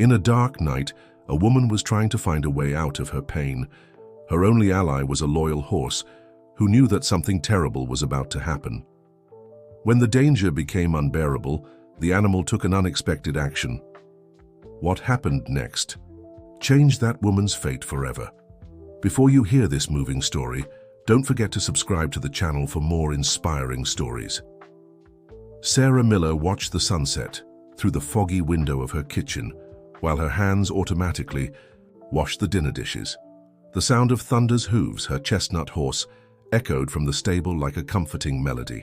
In a dark night, a woman was trying to find a way out of her pain. Her only ally was a loyal horse, who knew that something terrible was about to happen. When the danger became unbearable, the animal took an unexpected action. What happened next changed that woman's fate forever. Before you hear this moving story, don't forget to subscribe to the channel for more inspiring stories. Sarah Miller watched the sunset through the foggy window of her kitchen, while her hands automatically washed the dinner dishes. The sound of Thunder's hooves, her chestnut horse, echoed from the stable like a comforting melody.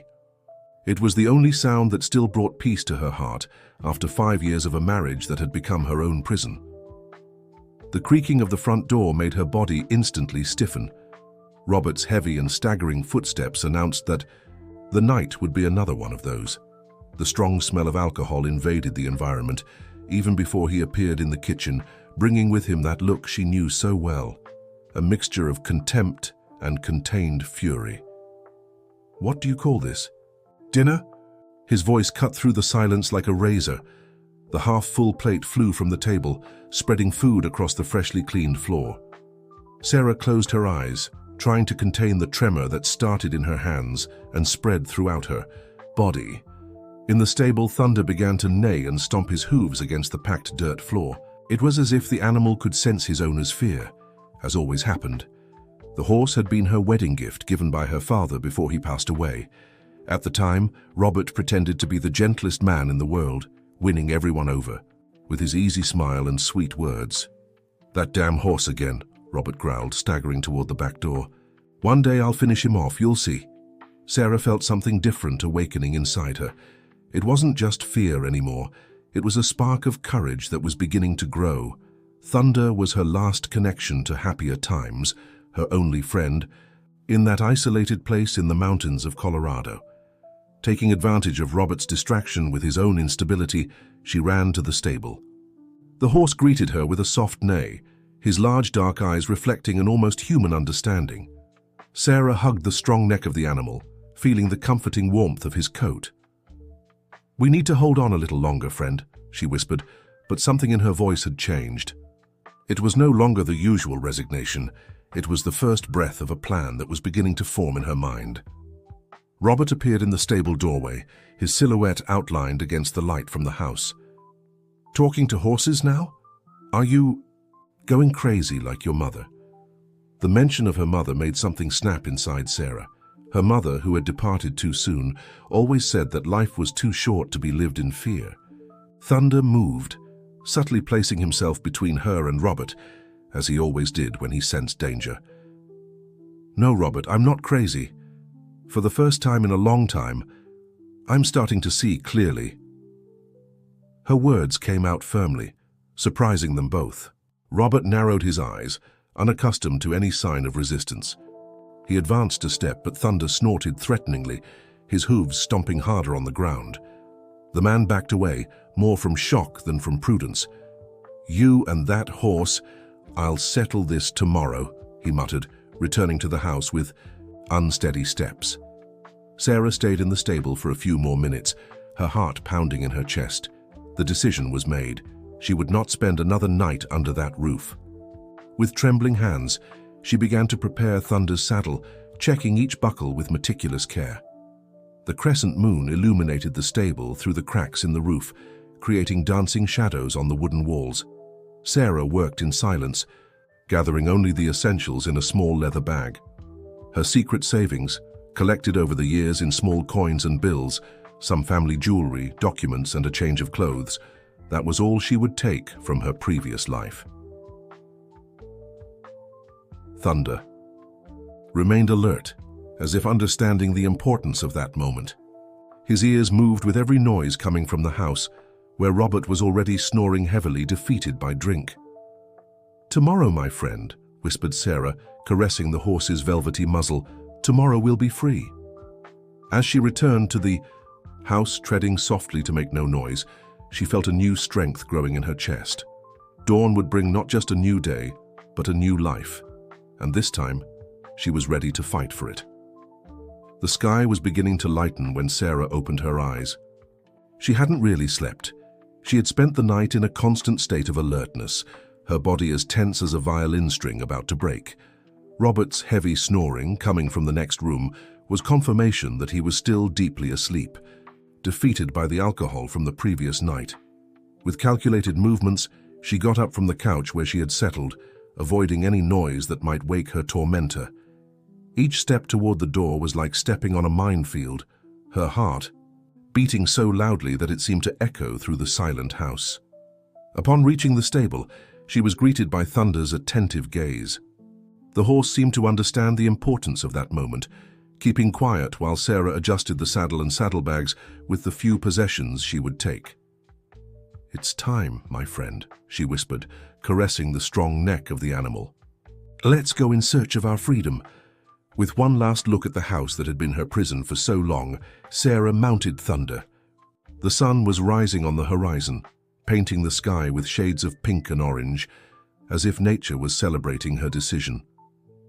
It was the only sound that still brought peace to her heart after 5 years of a marriage that had become her own prison. The creaking of the front door made her body instantly stiffen. Robert's heavy and staggering footsteps announced that the night would be another one of those. The strong smell of alcohol invaded the environment, even before he appeared in the kitchen, bringing with him that look she knew so well, a mixture of contempt and contained fury. "What do you call this? Dinner?" His voice cut through the silence like a razor. The half-full plate flew from the table, spreading food across the freshly cleaned floor. Sarah closed her eyes, trying to contain the tremor that started in her hands and spread throughout her body. In the stable, Thunder began to neigh and stomp his hooves against the packed dirt floor. It was as if the animal could sense his owner's fear, as always happened. The horse had been her wedding gift given by her father before he passed away. At the time, Robert pretended to be the gentlest man in the world, winning everyone over, with his easy smile and sweet words. "That damn horse again," Robert growled, staggering toward the back door. "One day I'll finish him off, you'll see." Sarah felt something different awakening inside her. It wasn't just fear anymore. It was a spark of courage that was beginning to grow. Thunder was her last connection to happier times, her only friend, in that isolated place in the mountains of Colorado. Taking advantage of Robert's distraction with his own instability, she ran to the stable. The horse greeted her with a soft neigh, his large dark eyes reflecting an almost human understanding. Sarah hugged the strong neck of the animal, feeling the comforting warmth of his coat. "We need to hold on a little longer, friend," she whispered, but something in her voice had changed. It was no longer the usual resignation. It was the first breath of a plan that was beginning to form in her mind. Robert appeared in the stable doorway, his silhouette outlined against the light from the house. "Talking to horses now? Are you going crazy like your mother?" The mention of her mother made something snap inside Sarah. Her mother, who had departed too soon, always said that life was too short to be lived in fear. Thunder moved, subtly placing himself between her and Robert, as he always did when he sensed danger. "No, Robert, I'm not crazy. For the first time in a long time, I'm starting to see clearly." Her words came out firmly, surprising them both. Robert narrowed his eyes, unaccustomed to any sign of resistance. He advanced a step, but Thunder snorted threateningly, his hooves stomping harder on the ground. The man backed away, more from shock than from prudence. "You and that horse, I'll settle this tomorrow," he muttered, returning to the house with unsteady steps. Sarah stayed in the stable for a few more minutes, her heart pounding in her chest. The decision was made. She would not spend another night under that roof. With trembling hands, she began to prepare Thunder's saddle, checking each buckle with meticulous care. The crescent moon illuminated the stable through the cracks in the roof, creating dancing shadows on the wooden walls. Sarah worked in silence, gathering only the essentials in a small leather bag. Her secret savings, collected over the years in small coins and bills, some family jewelry, documents, and a change of clothes, that was all she would take from her previous life. Thunder remained alert, as if understanding the importance of that moment. His ears moved with every noise coming from the house, where Robert was already snoring heavily, defeated by drink. "Tomorrow, my friend," whispered Sarah, caressing the horse's velvety muzzle, "tomorrow we'll be free." As she returned to the house, treading softly to make no noise, she felt a new strength growing in her chest. Dawn would bring not just a new day, but a new life. And this time, she was ready to fight for it. The sky was beginning to lighten when Sarah opened her eyes. She hadn't really slept. She had spent the night in a constant state of alertness, her body as tense as a violin string about to break. Robert's heavy snoring, coming from the next room, was confirmation that he was still deeply asleep, defeated by the alcohol from the previous night. With calculated movements, she got up from the couch where she had settled, avoiding any noise that might wake her tormentor. Each step toward the door was like stepping on a minefield, her heart beating so loudly that it seemed to echo through the silent house. Upon reaching the stable, she was greeted by Thunder's attentive gaze. The horse seemed to understand the importance of that moment, keeping quiet while Sarah adjusted the saddle and saddlebags with the few possessions she would take. "It's time, my friend," she whispered, caressing the strong neck of the animal. "Let's go in search of our freedom." With one last look at the house that had been her prison for so long, Sarah mounted Thunder. The sun was rising on the horizon, painting the sky with shades of pink and orange, as if nature was celebrating her decision.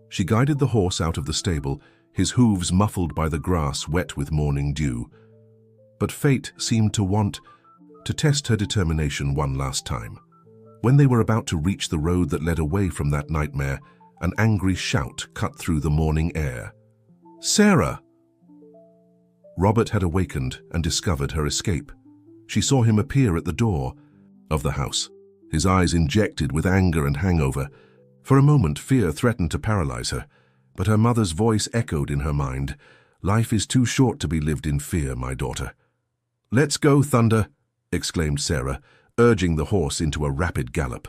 She guided the horse out of the stable, his hooves muffled by the grass wet with morning dew. But fate seemed to want to test her determination one last time. When they were about to reach the road that led away from that nightmare, an angry shout cut through the morning air. "Sarah!" Robert had awakened and discovered her escape. She saw him appear at the door of the house, his eyes injected with anger and hangover. For a moment, fear threatened to paralyze her, but her mother's voice echoed in her mind. "Life is too short to be lived in fear, my daughter." "Let's go, Thunder!" exclaimed Sarah, urging the horse into a rapid gallop.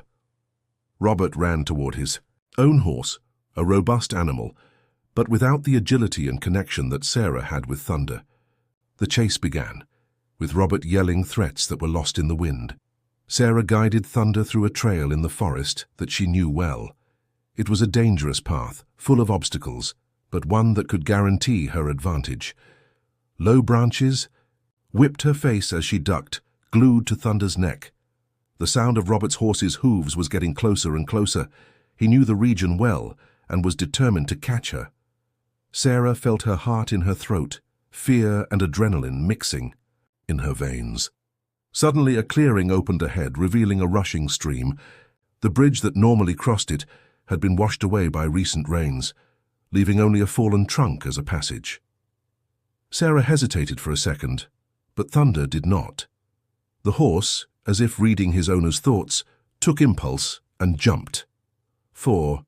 Robert ran toward his own horse, a robust animal, but without the agility and connection that Sarah had with Thunder. The chase began, with Robert yelling threats that were lost in the wind. Sarah guided Thunder through a trail in the forest that she knew well. It was a dangerous path, full of obstacles, but one that could guarantee her advantage. Low branches whipped her face as she ducked, glued to Thunder's neck. The sound of Robert's horse's hooves was getting closer and closer. He knew the region well and was determined to catch her. Sarah felt her heart in her throat, fear and adrenaline mixing in her veins. Suddenly a clearing opened ahead, revealing a rushing stream. The bridge that normally crossed it had been washed away by recent rains, leaving only a fallen trunk as a passage. Sarah hesitated for a second, but Thunder did not. The horse, as if reading his owner's thoughts, took impulse and jumped. For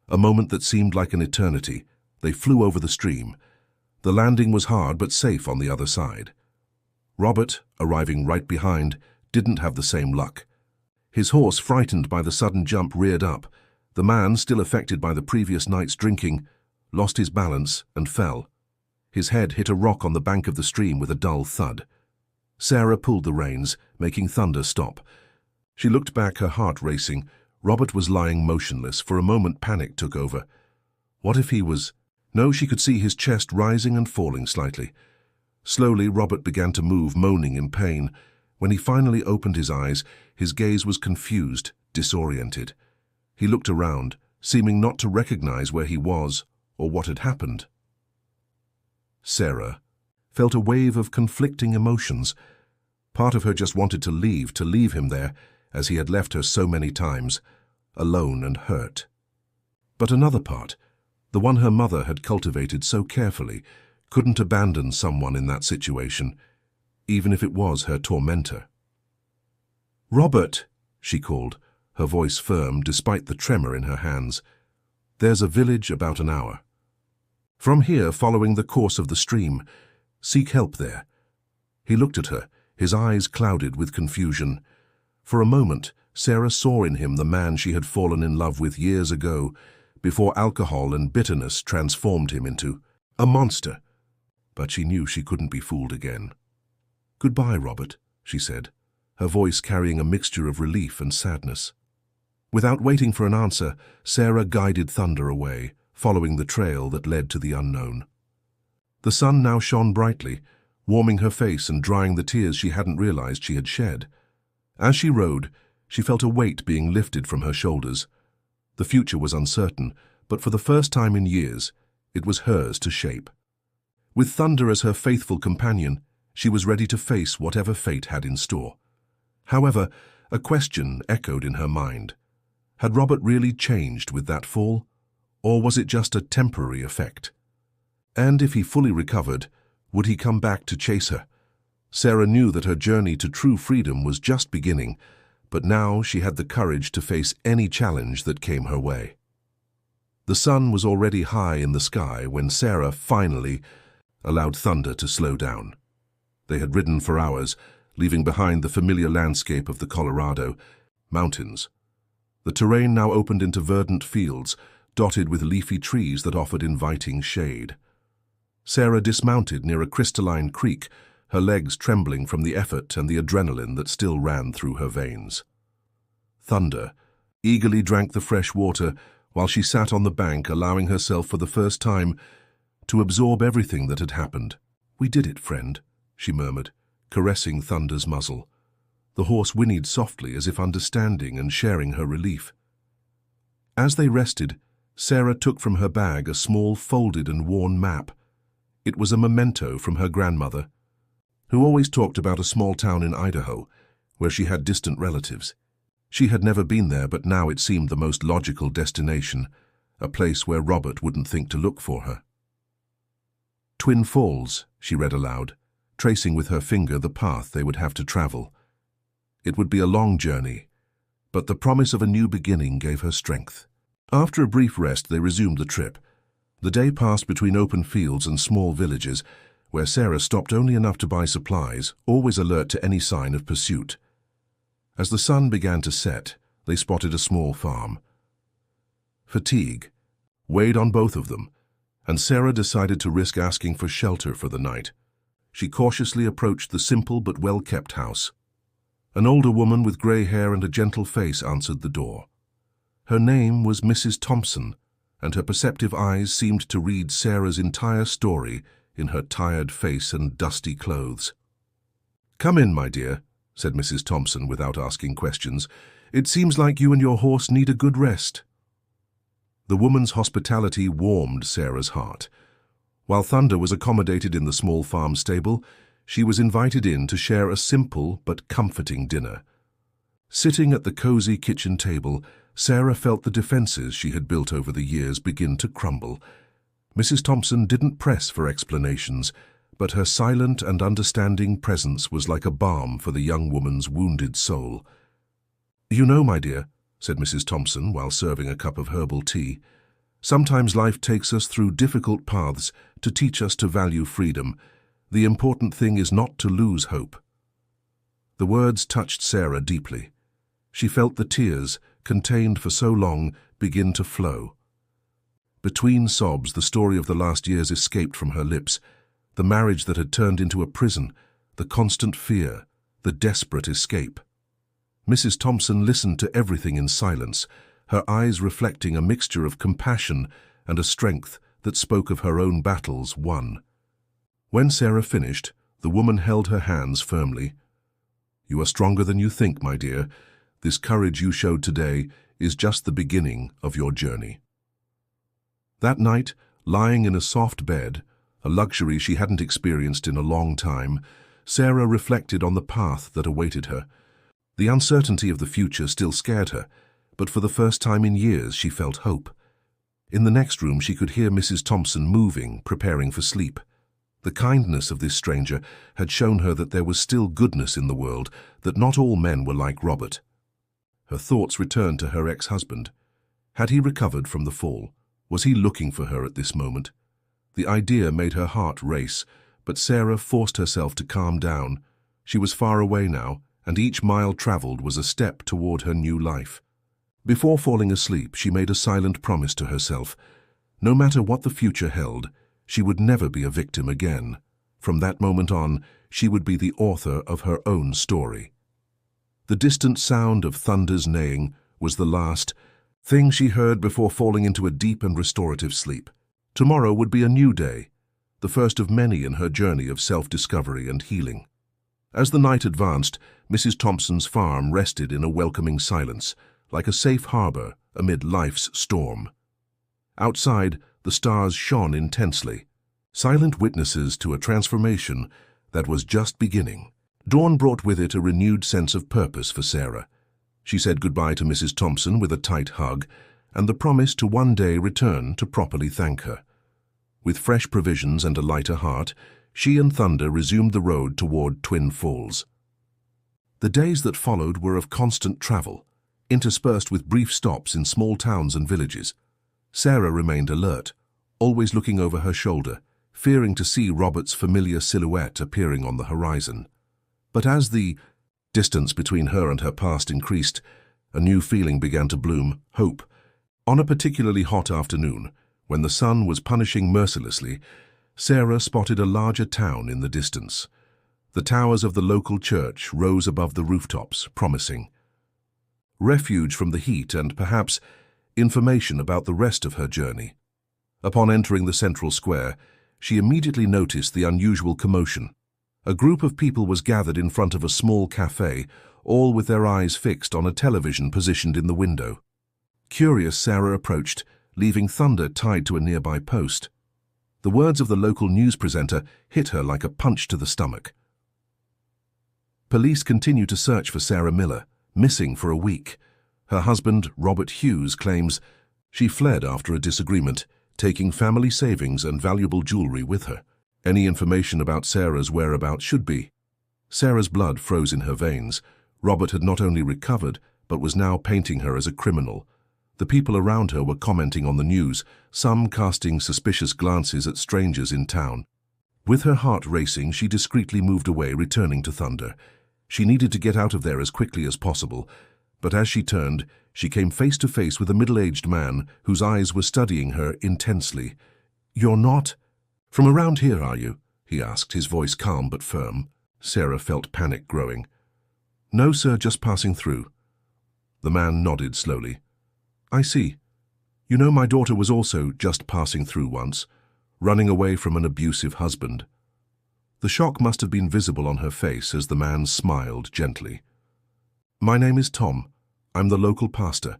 a moment that seemed like an eternity, they flew over the stream. The landing was hard but safe on the other side. Robert, arriving right behind, didn't have the same luck. His horse, frightened by the sudden jump, reared up. The man, still affected by the previous night's drinking, lost his balance and fell. His head hit a rock on the bank of the stream with a dull thud. Sarah pulled the reins, making Thunder stop. She looked back, her heart racing. Robert was lying motionless. For a moment, panic took over. What if he was... No, she could see his chest rising and falling slightly. Slowly, Robert began to move, moaning in pain. When he finally opened his eyes, his gaze was confused, disoriented. He looked around, seeming not to recognize where he was or what had happened. Sarah felt a wave of conflicting emotions. Part of her just wanted to leave him there, as he had left her so many times, alone and hurt. But another part, the one her mother had cultivated so carefully, couldn't abandon someone in that situation, even if it was her tormentor. "Robert," she called, her voice firm despite the tremor in her hands. "There's a village about an hour. From here, following the course of the stream. Seek help there." He looked at her, his eyes clouded with confusion. For a moment, Sarah saw in him the man she had fallen in love with years ago, before alcohol and bitterness transformed him into a monster. But she knew she couldn't be fooled again. "Goodbye, Robert," she said, her voice carrying a mixture of relief and sadness. Without waiting for an answer, Sarah guided Thunder away, following the trail that led to the unknown. The sun now shone brightly, warming her face and drying the tears she hadn't realized she had shed. As she rode, she felt a weight being lifted from her shoulders. The future was uncertain, but for the first time in years, it was hers to shape. With Thunder as her faithful companion, she was ready to face whatever fate had in store. However, a question echoed in her mind. Had Robert really changed with that fall, or was it just a temporary effect? And if he fully recovered, would he come back to chase her? Sarah knew that her journey to true freedom was just beginning, but now she had the courage to face any challenge that came her way. The sun was already high in the sky when Sarah finally allowed thunder to slow down. They had ridden for hours, leaving behind the familiar landscape of the Colorado mountains. The terrain now opened into verdant fields, dotted with leafy trees that offered inviting shade. Sarah dismounted near a crystalline creek, her legs trembling from the effort and the adrenaline that still ran through her veins. Thunder eagerly drank the fresh water while she sat on the bank, allowing herself for the first time to absorb everything that had happened. "We did it, friend," she murmured, caressing Thunder's muzzle. The horse whinnied softly as if understanding and sharing her relief. As they rested, Sarah took from her bag a small folded and worn map. It was a memento from her grandmother, who always talked about a small town in Idaho where she had distant relatives. She had never been there, but now it seemed the most logical destination, a place where Robert wouldn't think to look for her. "Twin Falls," she read aloud, tracing with her finger the path they would have to travel. It would be a long journey, but the promise of a new beginning gave her strength. After a brief rest, they resumed the trip. The day passed between open fields and small villages, where Sarah stopped only enough to buy supplies, always alert to any sign of pursuit. As the sun began to set, they spotted a small farm. Fatigue weighed on both of them, and Sarah decided to risk asking for shelter for the night. She cautiously approached the simple but well-kept house. An older woman with gray hair and a gentle face answered the door. Her name was Mrs. Thompson, and her perceptive eyes seemed to read Sarah's entire story in her tired face and dusty clothes. "Come in, my dear," said Mrs. Thompson without asking questions. "It seems like you and your horse need a good rest." The woman's hospitality warmed Sarah's heart. While Thunder was accommodated in the small farm stable, she was invited in to share a simple but comforting dinner. Sitting at the cozy kitchen table, Sarah felt the defenses she had built over the years begin to crumble. Mrs. Thompson didn't press for explanations, but her silent and understanding presence was like a balm for the young woman's wounded soul. "You know, my dear," said Mrs. Thompson while serving a cup of herbal tea, "sometimes life takes us through difficult paths to teach us to value freedom. The important thing is not to lose hope." The words touched Sarah deeply. She felt the tears, contained for so long, begin to flow. Between sobs, the story of the last years escaped from her lips. The marriage that had turned into a prison, the constant fear, the desperate escape. Mrs. Thompson listened to everything in silence, her eyes reflecting a mixture of compassion and a strength that spoke of her own battles won. When Sarah finished, the woman held her hands firmly. "You are stronger than you think, my dear. This courage you showed today is just the beginning of your journey." That night, lying in a soft bed, a luxury she hadn't experienced in a long time, Sarah reflected on the path that awaited her. The uncertainty of the future still scared her, but for the first time in years she felt hope. In the next room she could hear Mrs. Thompson moving, preparing for sleep. The kindness of this stranger had shown her that there was still goodness in the world, that not all men were like Robert. Her thoughts returned to her ex-husband. Had he recovered from the fall? Was he looking for her at this moment? The idea made her heart race, but Sarah forced herself to calm down. She was far away now, and each mile traveled was a step toward her new life. Before falling asleep, she made a silent promise to herself. No matter what the future held, she would never be a victim again. From that moment on, she would be the author of her own story. The distant sound of Thunder's neighing was the last thing she heard before falling into a deep and restorative sleep. Tomorrow would be a new day, the first of many in her journey of self-discovery and healing. As the night advanced, Mrs. Thompson's farm rested in a welcoming silence, like a safe harbor amid life's storm. Outside, the stars shone intensely, silent witnesses to a transformation that was just beginning. Dawn brought with it a renewed sense of purpose for Sarah. She said goodbye to Mrs. Thompson with a tight hug and the promise to one day return to properly thank her. With fresh provisions and a lighter heart, she and Thunder resumed the road toward Twin Falls. The days that followed were of constant travel, interspersed with brief stops in small towns and villages. Sarah remained alert, always looking over her shoulder, fearing to see Robert's familiar silhouette appearing on the horizon. But as the distance between her and her past increased, a new feeling began to bloom, hope. On a particularly hot afternoon, when the sun was punishing mercilessly, Sarah spotted a larger town in the distance. The towers of the local church rose above the rooftops, promising refuge from the heat and, perhaps, information about the rest of her journey. Upon entering the central square, she immediately noticed the unusual commotion. A group of people was gathered in front of a small cafe, all with their eyes fixed on a television positioned in the window. Curious, Sarah approached, leaving Thunder tied to a nearby post. The words of the local news presenter hit her like a punch to the stomach. Police continue to search for Sarah Miller, missing for a week. Her husband, Robert Hughes, claims she fled after a disagreement, taking family savings and valuable jewelry with her. Any information about Sarah's whereabouts should be. Sarah's blood froze in her veins. Robert had not only recovered, but was now painting her as a criminal. The people around her were commenting on the news, some casting suspicious glances at strangers in town. With her heart racing, she discreetly moved away, returning to Thunder. She needed to get out of there as quickly as possible, but as she turned, she came face to face with a middle-aged man whose eyes were studying her intensely. "You're not from around here, are you?" he asked, his voice calm but firm. Sarah felt panic growing. "No, sir, just passing through." The man nodded slowly. "I see. You know, my daughter was also just passing through once, running away from an abusive husband." The shock must have been visible on her face as the man smiled gently. "My name is Tom. I'm the local pastor.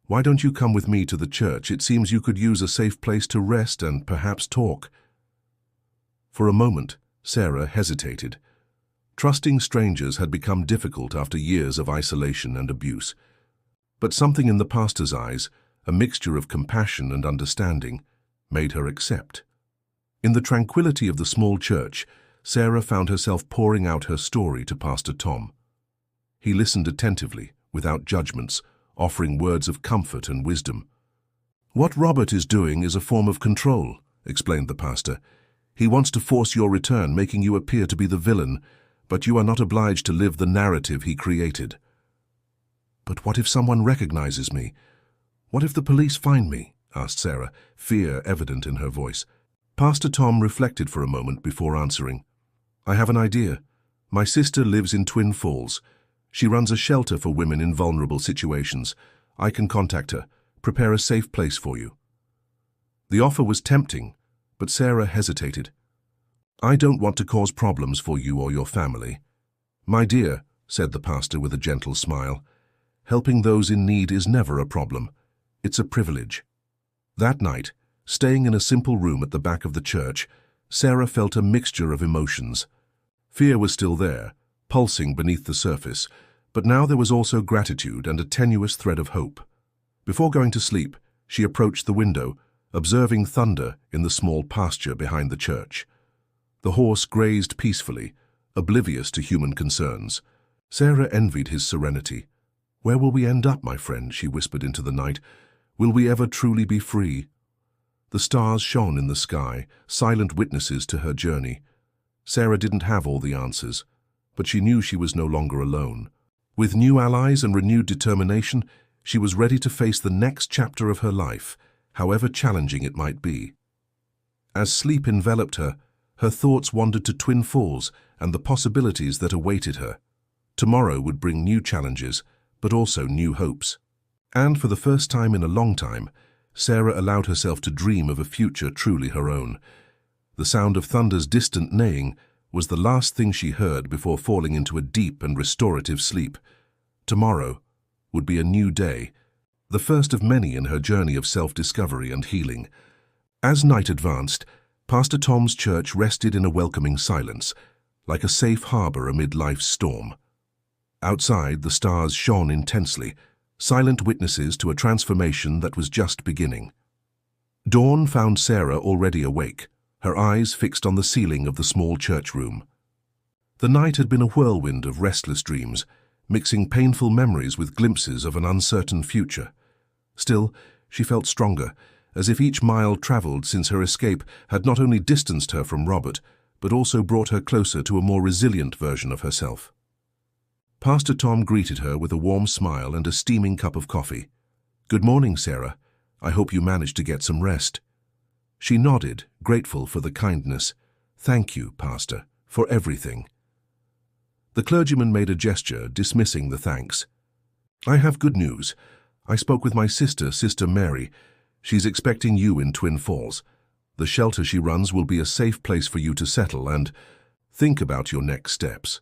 Why don't you come with me to the church? It seems you could use a safe place to rest and perhaps talk." For a moment, Sarah hesitated. Trusting strangers had become difficult after years of isolation and abuse. But something in the pastor's eyes, a mixture of compassion and understanding, made her accept. In the tranquility of the small church, Sarah found herself pouring out her story to Pastor Tom. He listened attentively, without judgments, offering words of comfort and wisdom. "What Robert is doing is a form of control," explained the pastor. "He wants to force your return, making you appear to be the villain, but you are not obliged to live the narrative he created." "But what if someone recognizes me? What if the police find me?" asked Sarah, fear evident in her voice. Pastor Tom reflected for a moment before answering. "I have an idea. My sister lives in Twin Falls. She runs a shelter for women in vulnerable situations. I can contact her, prepare a safe place for you." The offer was tempting, but Sarah hesitated. "I don't want to cause problems for you or your family." "My dear," said the pastor with a gentle smile, "helping those in need is never a problem. It's a privilege." That night, staying in a simple room at the back of the church, Sarah felt a mixture of emotions. Fear was still there, pulsing beneath the surface, but now there was also gratitude and a tenuous thread of hope. Before going to sleep, she approached the window, observing Thunder in the small pasture behind the church. The horse grazed peacefully, oblivious to human concerns. Sarah envied his serenity. "Where will we end up, my friend?" she whispered into the night. "Will we ever truly be free?" The stars shone in the sky, silent witnesses to her journey. Sarah didn't have all the answers, but she knew she was no longer alone. With new allies and renewed determination, she was ready to face the next chapter of her life, however challenging it might be. As sleep enveloped her, her thoughts wandered to Twin Falls and the possibilities that awaited her. Tomorrow would bring new challenges, but also new hopes. And for the first time in a long time, Sarah allowed herself to dream of a future truly her own. The sound of Thunder's distant neighing was the last thing she heard before falling into a deep and restorative sleep. Tomorrow would be a new day, the first of many in her journey of self-discovery and healing. As night advanced, Pastor Tom's church rested in a welcoming silence. like a safe harbor amid life's storm. Outside, the stars shone intensely, silent witnesses to a transformation that was just beginning. Dawn found Sarah already awake, her eyes fixed on the ceiling of the small church room. The night had been a whirlwind of restless dreams, mixing painful memories with glimpses of an uncertain future. Still, she felt stronger, as if each mile traveled since her escape had not only distanced her from Robert, but also brought her closer to a more resilient version of herself. Pastor Tom greeted her with a warm smile and a steaming cup of coffee. "Good morning, Sarah. I hope you managed to get some rest." She nodded, grateful for the kindness. "Thank you, Pastor, for everything." The clergyman made a gesture, dismissing the thanks. "I have good news. I spoke with my sister, Sister Mary. She's expecting you in Twin Falls. The shelter she runs will be a safe place for you to settle and think about your next steps."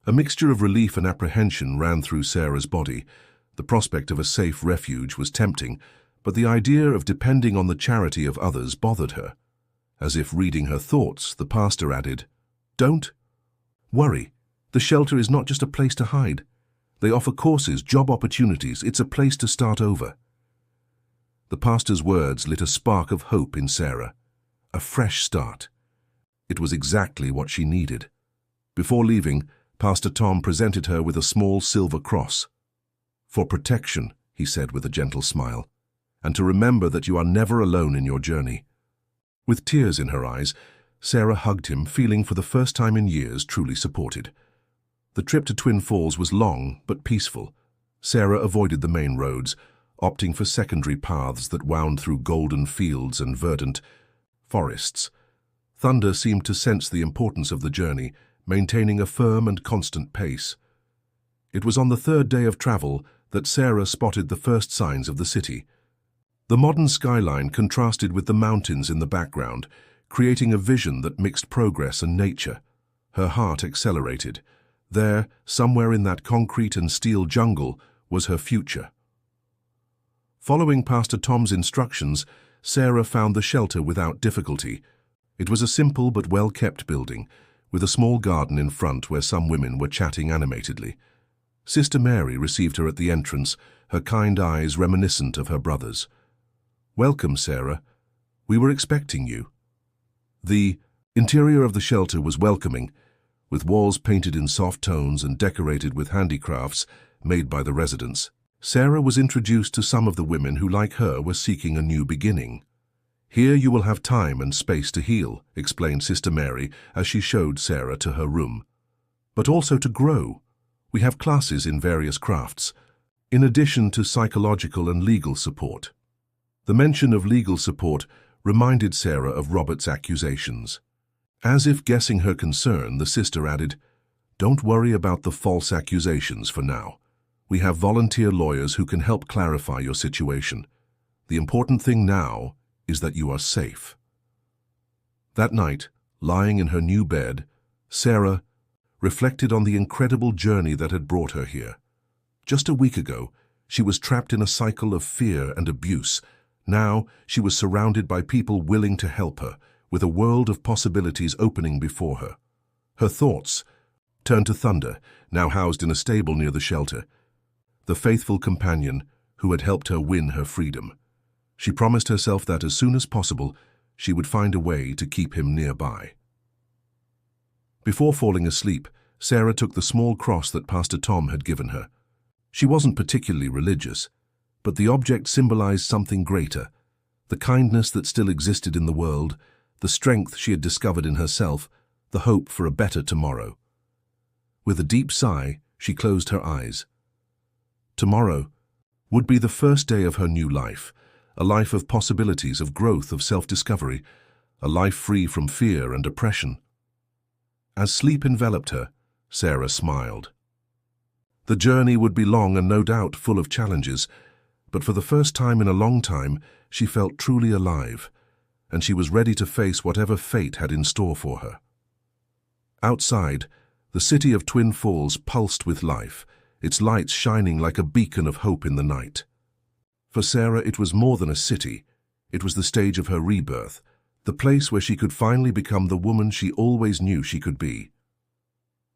A mixture of relief and apprehension ran through Sarah's body. The prospect of a safe refuge was tempting, but the idea of depending on the charity of others bothered her. As if reading her thoughts, the pastor added, "Don't worry. The shelter is not just a place to hide. They offer courses, job opportunities. It's a place to start over." The pastor's words lit a spark of hope in Sarah. A fresh start. It was exactly what she needed. Before leaving, Pastor Tom presented her with a small silver cross. "For protection," he said with a gentle smile, "and to remember that you are never alone in your journey." With tears in her eyes, Sarah hugged him, feeling for the first time in years truly supported. The trip to Twin Falls was long but peaceful. Sarah avoided the main roads, opting for secondary paths that wound through golden fields and verdant forests. Thunder seemed to sense the importance of the journey, maintaining a firm and constant pace. It was on the third day of travel that Sarah spotted the first signs of the city. The modern skyline contrasted with the mountains in the background, creating a vision that mixed progress and nature. Her heart accelerated. There, somewhere in that concrete and steel jungle, was her future. Following Pastor Tom's instructions, Sarah found the shelter without difficulty. It was a simple but well-kept building, with a small garden in front where some women were chatting animatedly. Sister Mary received her at the entrance, her kind eyes reminiscent of her brother's. "Welcome, Sarah. We were expecting you." The interior of the shelter was welcoming, with walls painted in soft tones and decorated with handicrafts made by the residents. Sarah was introduced to some of the women who, like her, were seeking a new beginning. "Here you will have time and space to heal," explained Sister Mary as she showed Sarah to her room. "But also to grow. We have classes in various crafts, in addition to psychological and legal support." The mention of legal support reminded Sarah of Robert's accusations. As if guessing her concern, the sister added, "Don't worry about the false accusations for now. We have volunteer lawyers who can help clarify your situation. The important thing now is that you are safe." That night, lying in her new bed, Sarah reflected on the incredible journey that had brought her here. Just a week ago, she was trapped in a cycle of fear and abuse. Now, she was surrounded by people willing to help her, with a world of possibilities opening before her. Her thoughts turned to Thunder, now housed in a stable near the shelter, the faithful companion who had helped her win her freedom. She promised herself that as soon as possible, she would find a way to keep him nearby. Before falling asleep, Sarah took the small cross that Pastor Tom had given her. She wasn't particularly religious, but the object symbolized something greater, the kindness that still existed in the world, the strength she had discovered in herself, the hope for a better tomorrow. With a deep sigh, she closed her eyes. Tomorrow would be the first day of her new life, a life of possibilities, of growth, of self-discovery, a life free from fear and oppression. As sleep enveloped her, Sarah smiled. The journey would be long and no doubt full of challenges, but for the first time in a long time, she felt truly alive, and she was ready to face whatever fate had in store for her. Outside, the city of Twin Falls pulsed with life, its lights shining like a beacon of hope in the night. For Sarah, it was more than a city. It was the stage of her rebirth, the place where she could finally become the woman she always knew she could be.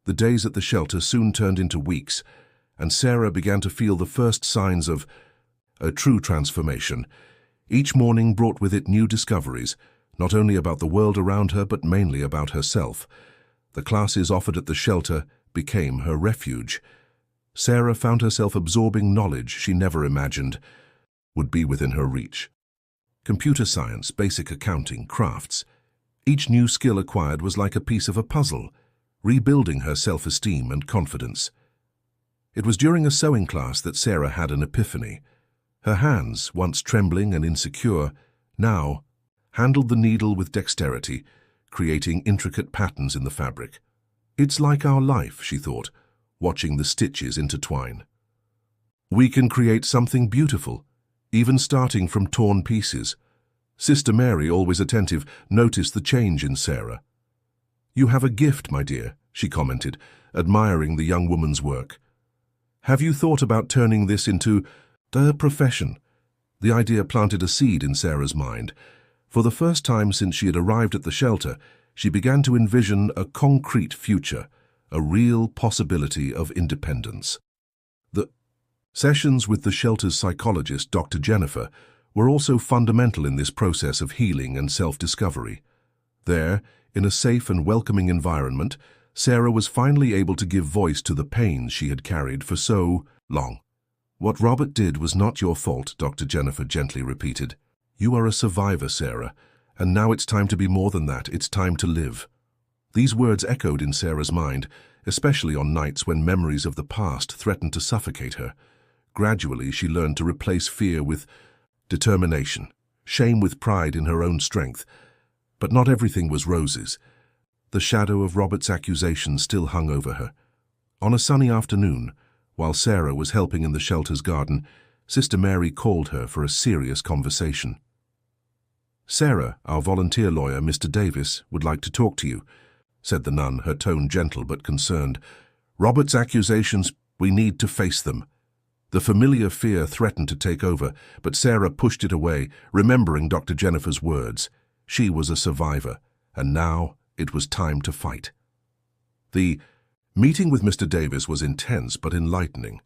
The days at the shelter soon turned into weeks, and Sarah began to feel the first signs of a true transformation. Each morning brought with it new discoveries, not only about the world around her but mainly about herself. The classes offered at the shelter became her refuge. Sarah found herself absorbing knowledge she never imagined would be within her reach. Computer science, basic accounting, crafts. Each new skill acquired was like a piece of a puzzle, rebuilding her self-esteem and confidence. It was during a sewing class that Sarah had an epiphany. Her hands, once trembling and insecure, now handled the needle with dexterity, creating intricate patterns in the fabric. It's like our life, she thought, watching the stitches intertwine. We can create something beautiful, even starting from torn pieces. Sister Mary, always attentive, noticed the change in Sarah. "You have a gift, my dear," she commented, admiring the young woman's work. "Have you thought about turning this into a profession?" The idea planted a seed in Sarah's mind. For the first time since she had arrived at the shelter, she began to envision a concrete future, a real possibility of independence. The sessions with the shelter's psychologist, Dr. Jennifer, were also fundamental in this process of healing and self-discovery. There, in a safe and welcoming environment, Sarah was finally able to give voice to the pains she had carried for so long. "What Robert did was not your fault," Dr. Jennifer gently repeated. "You are a survivor, Sarah, and now it's time to be more than that. It's time to live." These words echoed in Sarah's mind, especially on nights when memories of the past threatened to suffocate her. Gradually, she learned to replace fear with determination, shame with pride in her own strength. But not everything was roses. The shadow of Robert's accusations still hung over her. On a sunny afternoon, while Sarah was helping in the shelter's garden, Sister Mary called her for a serious conversation. "Sarah, our volunteer lawyer, Mr. Davis, would like to talk to you," said the nun, her tone gentle but concerned. "Robert's accusations, we need to face them." The familiar fear threatened to take over, but Sarah pushed it away, remembering Dr. Jennifer's words. She was a survivor, and now it was time to fight. The meeting with Mr. Davis was intense but enlightening.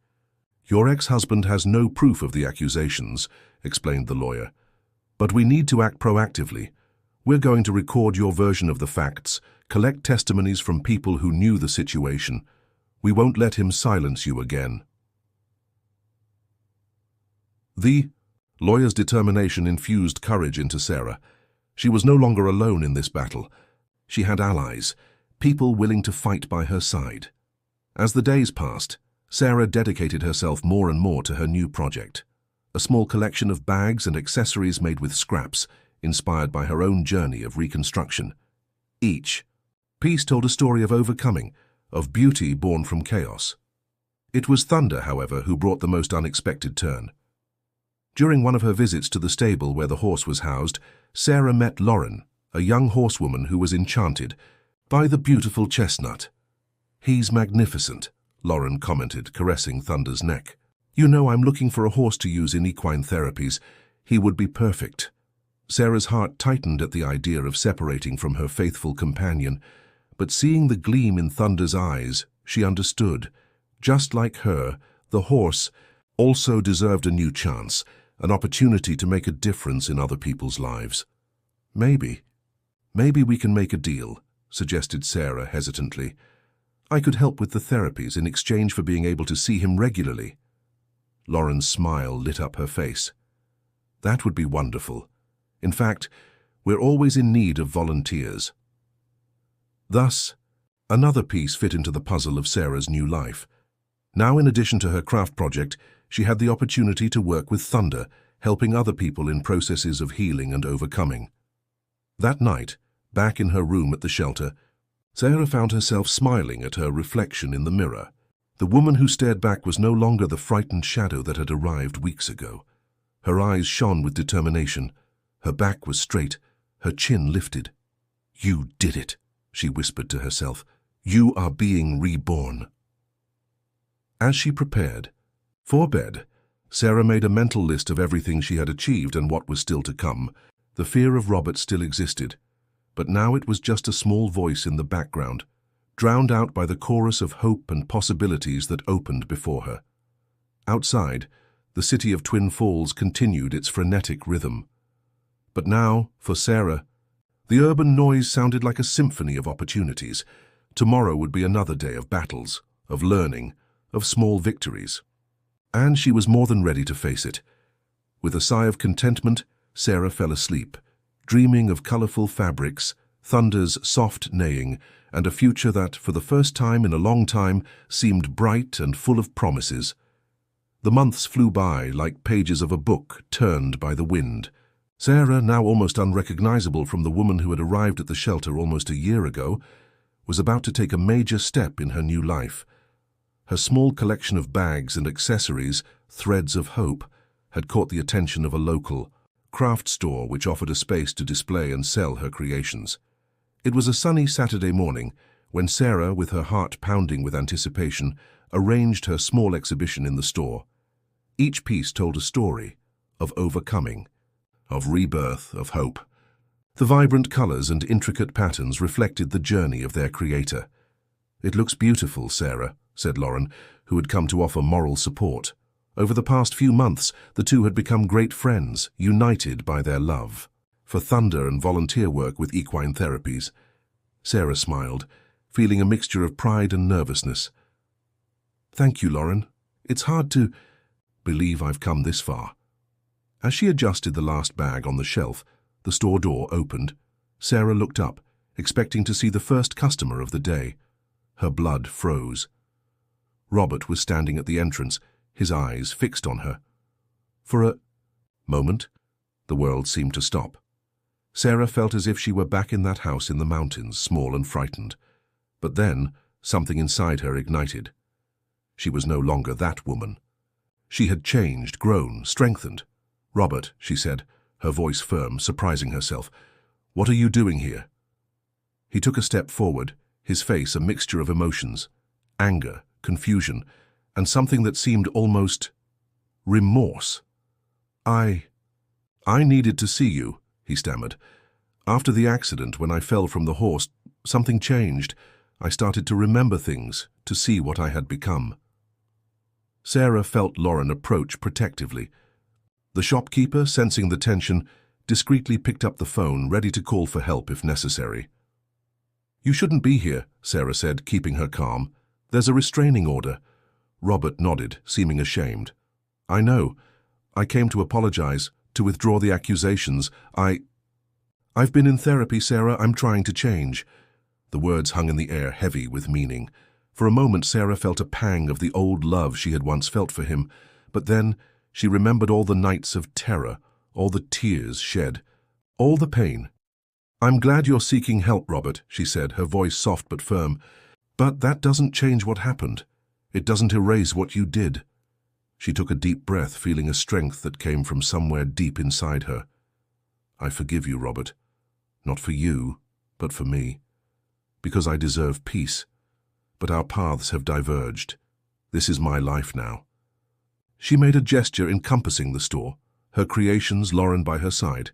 "Your ex-husband has no proof of the accusations," explained the lawyer. "But we need to act proactively. We're going to record your version of the facts, collect testimonies from people who knew the situation. We won't let him silence you again." The lawyer's determination infused courage into Sarah. She was no longer alone in this battle. She had allies, people willing to fight by her side. As the days passed, Sarah dedicated herself more and more to her new project, a small collection of bags and accessories made with scraps, inspired by her own journey of reconstruction. Each piece told a story of overcoming, of beauty born from chaos. It was Thunder, however, who brought the most unexpected turn. During one of her visits to the stable where the horse was housed, Sarah met Lauren, a young horsewoman who was enchanted by the beautiful chestnut. "He's magnificent," Lauren commented, caressing Thunder's neck. "You know, I'm looking for a horse to use in equine therapies. He would be perfect." Sarah's heart tightened at the idea of separating from her faithful companion, but seeing the gleam in Thunder's eyes, she understood. Just like her, the horse also deserved a new chance, an opportunity to make a difference in other people's lives. Maybe we can make a deal," suggested Sarah hesitantly. "I could help with the therapies in exchange for being able to see him regularly." Lauren's smile lit up her face. "That would be wonderful. In fact, we're always in need of volunteers." Thus, another piece fit into the puzzle of Sarah's new life. Now, in addition to her craft project, she had the opportunity to work with Thunder, helping other people in processes of healing and overcoming. That night, back in her room at the shelter, Sarah found herself smiling at her reflection in the mirror. The woman who stared back was no longer the frightened shadow that had arrived weeks ago. Her eyes shone with determination. Her back was straight, her chin lifted. "You did it," she whispered to herself. "You are being reborn." As she prepared for bed, Sarah made a mental list of everything she had achieved and what was still to come. The fear of Robert still existed, but now it was just a small voice in the background, drowned out by the chorus of hope and possibilities that opened before her. Outside, the city of Twin Falls continued its frenetic rhythm. But now, for Sarah, the urban noise sounded like a symphony of opportunities. Tomorrow would be another day of battles, of learning, of small victories. And she was more than ready to face it. With a sigh of contentment, Sarah fell asleep, dreaming of colorful fabrics, thunder's soft neighing, and a future that, for the first time in a long time, seemed bright and full of promises. The months flew by like pages of a book turned by the wind. Sarah, now almost unrecognizable from the woman who had arrived at the shelter almost a year ago, was about to take a major step in her new life. Her small collection of bags and accessories, threads of hope, had caught the attention of a local craft store which offered a space to display and sell her creations. It was a sunny Saturday morning when Sarah, with her heart pounding with anticipation, arranged her small exhibition in the store. Each piece told a story of overcoming, of rebirth, of hope. The vibrant colors and intricate patterns reflected the journey of their creator. "It looks beautiful, Sarah," said Lauren, who had come to offer moral support. Over the past few months, the two had become great friends, united by their love for thunder and volunteer work with equine therapies. Sarah smiled, feeling a mixture of pride and nervousness. "Thank you, Lauren. It's hard to believe I've come this far." As she adjusted the last bag on the shelf, the store door opened. Sarah looked up, expecting to see the first customer of the day. Her blood froze. Robert was standing at the entrance, his eyes fixed on her. For a moment, the world seemed to stop. Sarah felt as if she were back in that house in the mountains, small and frightened. But then, something inside her ignited. She was no longer that woman. She had changed, grown, strengthened. "Robert," she said, her voice firm, surprising herself, "what are you doing here?" He took a step forward, his face a mixture of emotions, anger, confusion, and something that seemed almost remorse. I needed to see you," he stammered. "After the accident, when I fell from the horse, something changed. I started to remember things, to see what I had become." Sarah felt Lauren approach protectively. The shopkeeper, sensing the tension, discreetly picked up the phone, ready to call for help if necessary. "You shouldn't be here," Sarah said, keeping her calm. "There's a restraining order." Robert nodded, seeming ashamed. "I know. I came to apologize, to withdraw the accusations. I've been in therapy, Sarah. I'm trying to change." The words hung in the air, heavy with meaning. For a moment, Sarah felt a pang of the old love she had once felt for him, but then she remembered all the nights of terror, all the tears shed, all the pain. "I'm glad you're seeking help, Robert," she said, her voice soft but firm. "But that doesn't change what happened. It doesn't erase what you did." She took a deep breath, feeling a strength that came from somewhere deep inside her. "I forgive you, Robert. Not for you, but for me. Because I deserve peace. But our paths have diverged. This is my life now." She made a gesture encompassing the store, her creations, Lauren by her side.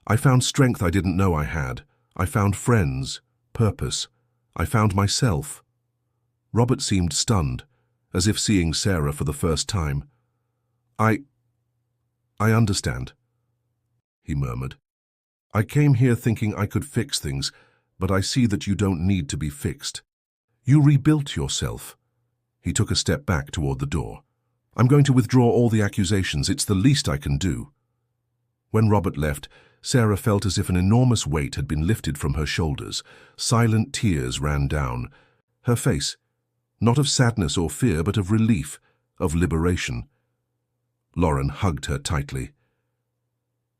"I found strength I didn't know I had. I found friends, purpose. I found myself." Robert seemed stunned, as if seeing Sarah for the first time. I understand," he murmured. "I came here thinking I could fix things, but I see that you don't need to be fixed. You rebuilt yourself." He took a step back toward the door. "I'm going to withdraw all the accusations. It's the least I can do." When Robert left, Sarah felt as if an enormous weight had been lifted from her shoulders. Silent tears ran down. Her face, not of sadness or fear, but of relief, of liberation. Lauren hugged her tightly.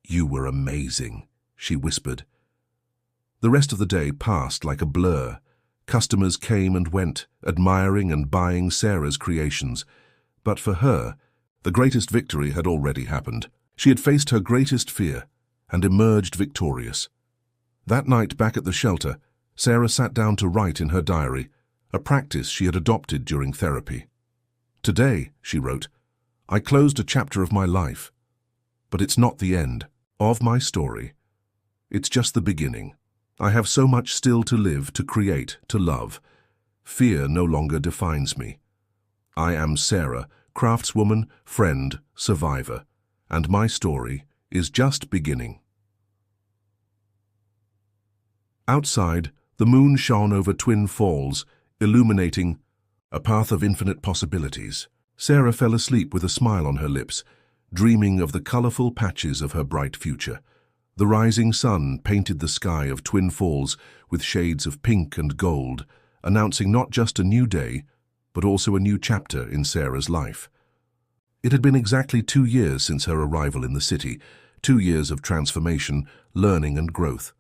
"You were amazing," she whispered. The rest of the day passed like a blur. Customers came and went, admiring and buying Sarah's creations. But for her, the greatest victory had already happened. She had faced her greatest fear and emerged victorious. That night back at the shelter, Sarah sat down to write in her diary, a practice she had adopted during therapy. "Today," she wrote, "I closed a chapter of my life. But it's not the end of my story. It's just the beginning. I have so much still to live, to create, to love. Fear no longer defines me. I am Sarah, craftswoman, friend, survivor, and my story is just beginning. Outside, the moon shone over Twin Falls, illuminating a path of infinite possibilities. Sarah fell asleep with a smile on her lips, dreaming of the colorful patches of her bright future. The rising sun painted the sky of Twin Falls with shades of pink and gold, announcing not just a new day, but also a new chapter in Sarah's life. It had been exactly 2 years since her arrival in the city, 2 years of transformation, learning and growth.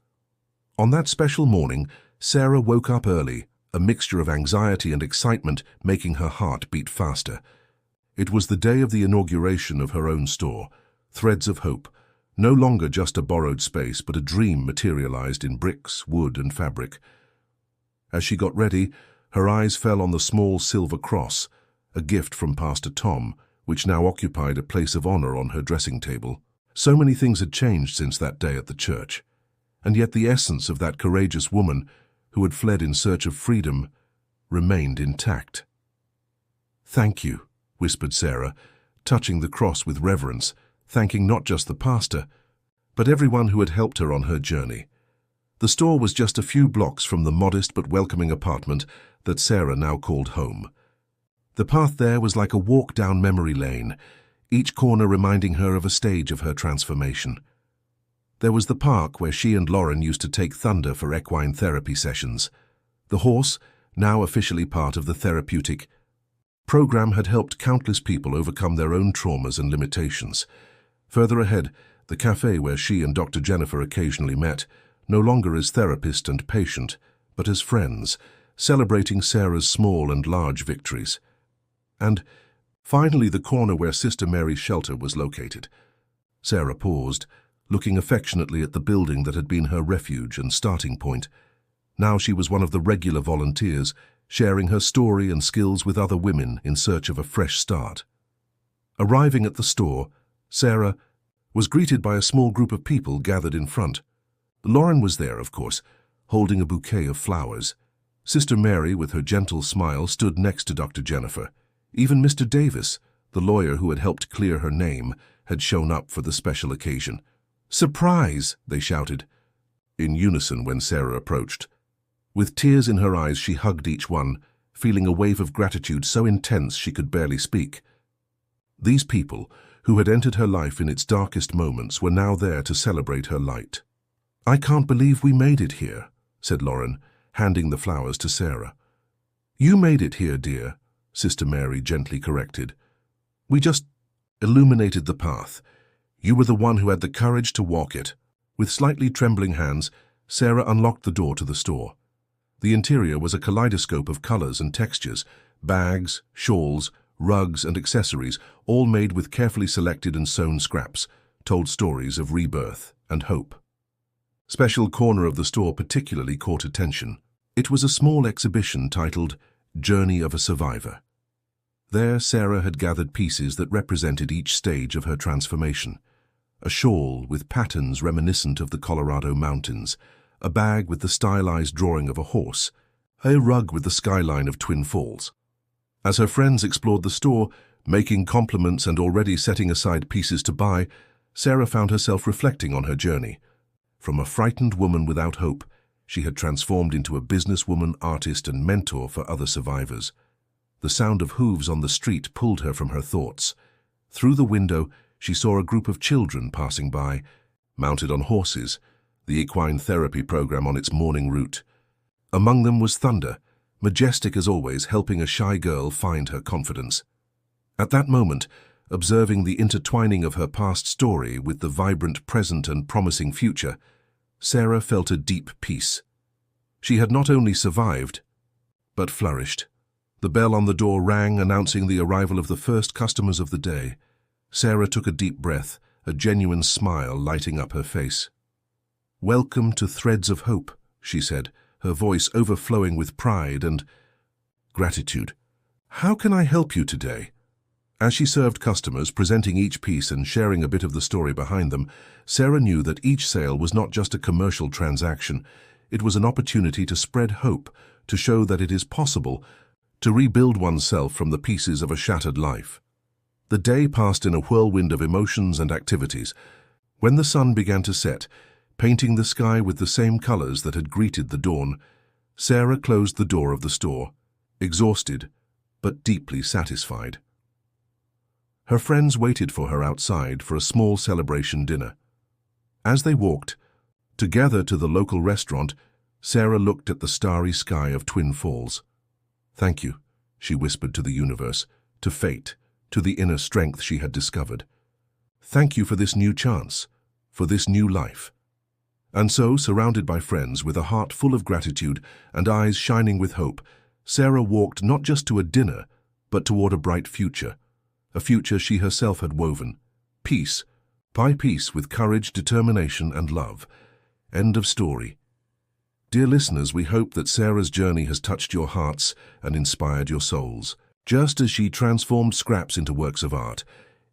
On that special morning, Sarah woke up early, a mixture of anxiety and excitement making her heart beat faster. It was the day of the inauguration of her own store, Threads of Hope, no longer just a borrowed space but a dream materialized in bricks, wood and fabric. As she got ready, her eyes fell on the small silver cross, a gift from Pastor Tom, which now occupied a place of honor on her dressing table. So many things had changed since that day at the church, and yet the essence of that courageous woman who had fled in search of freedom remained intact. "Thank you," whispered Sarah, touching the cross with reverence, thanking not just the pastor, but everyone who had helped her on her journey. The store was just a few blocks from the modest but welcoming apartment that Sarah now called home. The path there was like a walk down memory lane, each corner reminding her of a stage of her transformation. There was the park where she and Lauren used to take Thunder for equine therapy sessions. The horse, now officially part of the therapeutic program, had helped countless people overcome their own traumas and limitations. Further ahead, the cafe where she and Dr. Jennifer occasionally met, no longer as therapist and patient, but as friends, celebrating Sarah's small and large victories. And finally, the corner where Sister Mary's shelter was located. Sarah paused, looking affectionately at the building that had been her refuge and starting point. Now she was one of the regular volunteers, sharing her story and skills with other women in search of a fresh start. Arriving at the store, Sarah was greeted by a small group of people gathered in front. Lauren was there, of course, holding a bouquet of flowers. Sister Mary, with her gentle smile, stood next to Dr. Jennifer. Even Mr. Davis, the lawyer who had helped clear her name, had shown up for the special occasion. "Surprise!" they shouted, in unison when Sarah approached. With tears in her eyes, she hugged each one, feeling a wave of gratitude so intense she could barely speak. These people, who had entered her life in its darkest moments, were now there to celebrate her light. "I can't believe we made it here," said Lauren, handing the flowers to Sarah. "You made it here, dear," Sister Mary gently corrected. "We just illuminated the path. You were the one who had the courage to walk it." With slightly trembling hands, Sarah unlocked the door to the store. The interior was a kaleidoscope of colors and textures, bags, shawls, rugs and accessories, all made with carefully selected and sewn scraps, told stories of rebirth and hope. Special corner of the store particularly caught attention. It was a small exhibition titled Journey of a Survivor. There, Sarah had gathered pieces that represented each stage of her transformation. A shawl with patterns reminiscent of the Colorado mountains, a bag with the stylized drawing of a horse, a rug with the skyline of Twin Falls. As her friends explored the store, making compliments and already setting aside pieces to buy, Sarah found herself reflecting on her journey. From a frightened woman without hope, she had transformed into a businesswoman, artist, and mentor for other survivors. The sound of hooves on the street pulled her from her thoughts. Through the window, she saw a group of children passing by, mounted on horses, the equine therapy program on its morning route. Among them was Thunder, majestic as always, helping a shy girl find her confidence. At that moment, observing the intertwining of her past story with the vibrant present and promising future, Sarah felt a deep peace. She had not only survived, but flourished. The bell on the door rang, announcing the arrival of the first customers of the day. Sarah took a deep breath, a genuine smile lighting up her face. "Welcome to Threads of Hope," she said, her voice overflowing with pride and gratitude. "How can I help you today?" As she served customers, presenting each piece and sharing a bit of the story behind them, Sarah knew that each sale was not just a commercial transaction. It was an opportunity to spread hope, to show that it is possible to rebuild oneself from the pieces of a shattered life. The day passed in a whirlwind of emotions and activities. When the sun began to set, painting the sky with the same colors that had greeted the dawn, Sarah closed the door of the store, exhausted but deeply satisfied. Her friends waited for her outside for a small celebration dinner. As they walked together to the local restaurant, Sarah looked at the starry sky of Twin Falls. "Thank you," she whispered to the universe, to fate, to the inner strength she had discovered. "Thank you for this new chance, for this new life." And so, surrounded by friends, with a heart full of gratitude and eyes shining with hope, Sarah walked not just to a dinner, but toward a bright future, a future she herself had woven, piece by piece, with courage, determination, and love. End of story. Dear listeners, we hope that Sarah's journey has touched your hearts and inspired your souls. Just as she transformed scraps into works of art,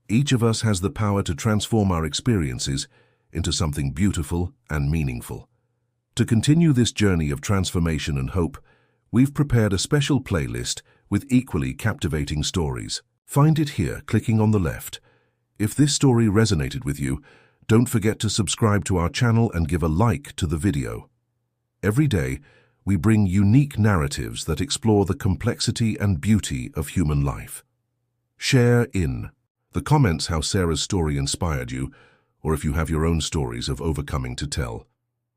each of us has the power to transform our experiences into something beautiful and meaningful. To continue this journey of transformation and hope, we've prepared a special playlist with equally captivating stories. Find it here, clicking on the left. If this story resonated with you, don't forget to subscribe to our channel and give a like to the video. Every day, we bring unique narratives that explore the complexity and beauty of human life. Share in the comments how Sarah's story inspired you, or if you have your own stories of overcoming to tell.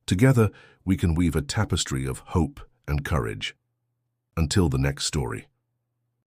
Together, we can weave a tapestry of hope and courage. Until the next story.